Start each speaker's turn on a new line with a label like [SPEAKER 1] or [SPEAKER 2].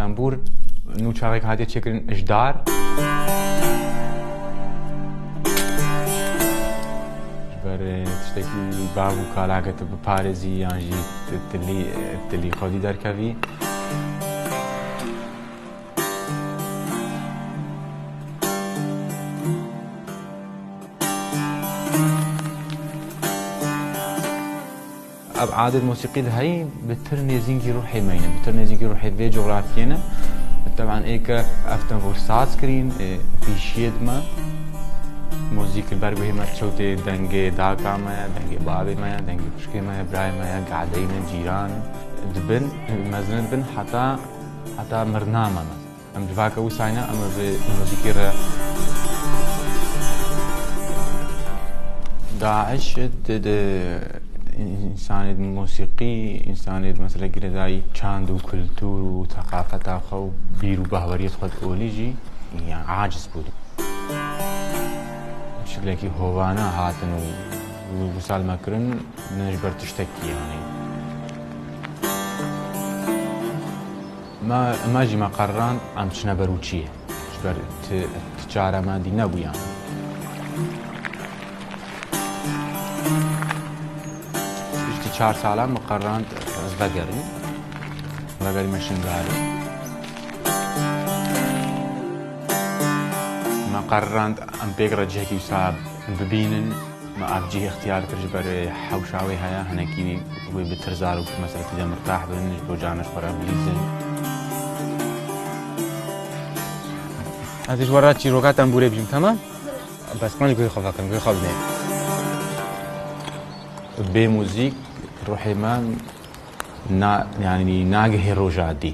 [SPEAKER 1] تنبور نوچارێک هاتیە چێکردن ئەشدار بەر تشتێکی باو و کالاگەتە بپارێزی یانژی دلی خۆی دەرکەوی أبعاد الموسيقى هاي بتر نيزينجي روحي ماينة بتر نيزينجي روحي في جغرافينا طبعا إيكا أفتن فرصات سكرين في شيد ما موسيقى البرقو هي ما تشوتي دنجي داكا مايا دنجي بابي مايا دنجي بشكي مايا براي مايا قاعدين جيران دبن مزن دبن حتى مرنامة مثلا أم جفاكا وساينا أما بالموسيقى داعش إنسانية موسيقي إنسانية مثلا كرداي چاند و كلتور و ثقافت خو بيرو بهوريت خود أوليجي يعني عاجز بود بشكل كي هوانا هاتن و وصال مكرن نجبر تشتكي يعني ما جي مقران عم تشنا بروچيه جبر تجارة ما دي نبو يعني چهار ساله مقرراند از وگری مشنگاری مقرراند ام بيقرا جهكي وساب ببينن ما افجي اختيار تجبر حوشاوي هيا هناكي وبترزار ومسألة اذا مرتاح بنج بوجانش برا بليزن هذه ورات شي روقات ام بوري بجم تمام بس ما نقول خفاكم نقول خبني بموزيك روحي ما يعني ناقه روجادي